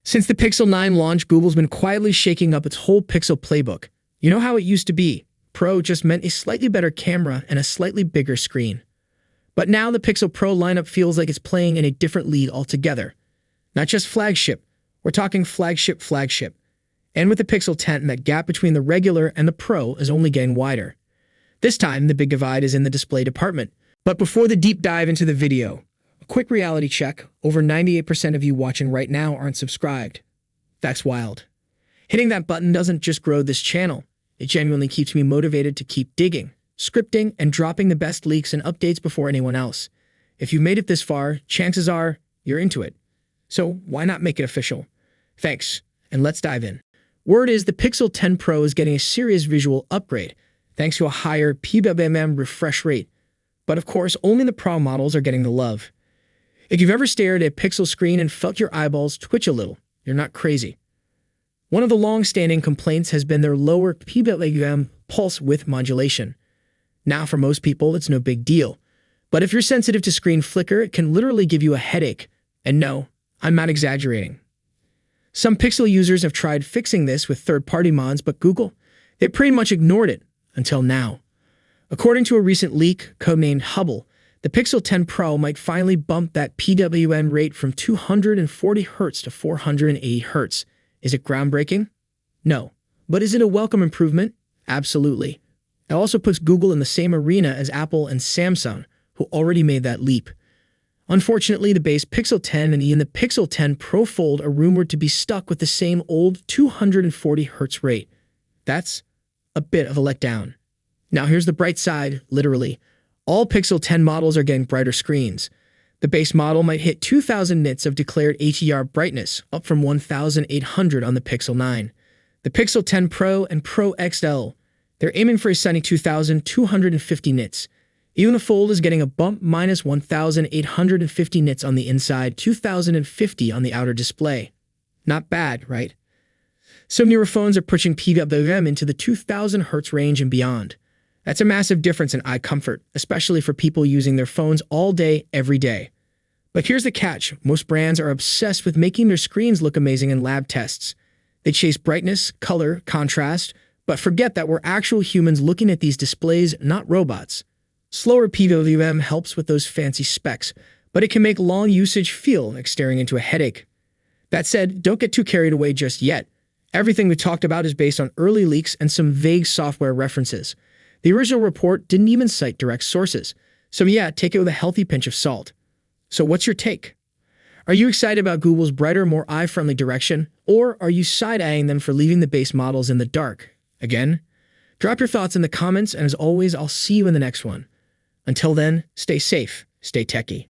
Since the Pixel 9 launch, Google's been quietly shaking up its whole Pixel playbook. You know how it used to be? Pro just meant a slightly better camera and a slightly bigger screen. But now the Pixel Pro lineup feels like it's playing in a different league altogether. Not just flagship, we're talking flagship. And with the Pixel 10, that gap between the regular and the Pro is only getting wider. This time, the big divide is in the display department. But before the deep dive into the video, a quick reality check. Over 98% of you watching right now aren't subscribed. That's wild. Hitting that button doesn't just grow this channel. It genuinely keeps me motivated to keep digging, scripting, and dropping the best leaks and updates before anyone else. If you made it this far, chances are you're into it. So why not make it official? Thanks, and let's dive in. Word is the Pixel 10 Pro is getting a serious visual upgrade, thanks to a higher PWM refresh rate. But of course, only the Pro models are getting the love. If you've ever stared at a Pixel screen and felt your eyeballs twitch a little, you're not crazy. One of the long-standing complaints has been their lower PWM pulse width modulation. Now, for most people, it's no big deal. But if you're sensitive to screen flicker, it can literally give you a headache. And no, I'm not exaggerating. Some Pixel users have tried fixing this with third-party mods, but Google, they pretty much ignored it until now. According to a recent leak, codenamed Hubble, the Pixel 10 Pro might finally bump that PWM rate from 240 Hz to 480 Hz. Is it groundbreaking? No. But is it a welcome improvement? Absolutely. It also puts Google in the same arena as Apple and Samsung, who already made that leap. Unfortunately, the base Pixel 10 and even the Pixel 10 Pro Fold are rumored to be stuck with the same old 240 Hz rate. That's a bit of a letdown. Now here's the bright side, literally. All Pixel 10 models are getting brighter screens. The base model might hit 2000 nits of declared HDR brightness, up from 1800 on the Pixel 9. The Pixel 10 Pro and Pro XL, they're aiming for a stunning 2250 nits. Even the Fold is getting a bump, minus 1850 nits on the inside, 2050 on the outer display. Not bad, right? Some newer phones are pushing PWM into the 2000 Hz range and beyond. That's a massive difference in eye comfort, especially for people using their phones all day, every day. But here's the catch. Most brands are obsessed with making their screens look amazing in lab tests. They chase brightness, color, contrast, but forget that we're actual humans looking at these displays, not robots. Slower PWM helps with those fancy specs, but it can make long usage feel like staring into a headache. That said, don't get too carried away just yet. Everything we talked about is based on early leaks and some vague software references. The original report didn't even cite direct sources, so yeah, take it with a healthy pinch of salt. So what's your take? Are you excited about Google's brighter, more eye-friendly direction, or are you side-eyeing them for leaving the base models in the dark? Again, drop your thoughts in the comments, and as always, I'll see you in the next one. Until then, stay safe, stay techie.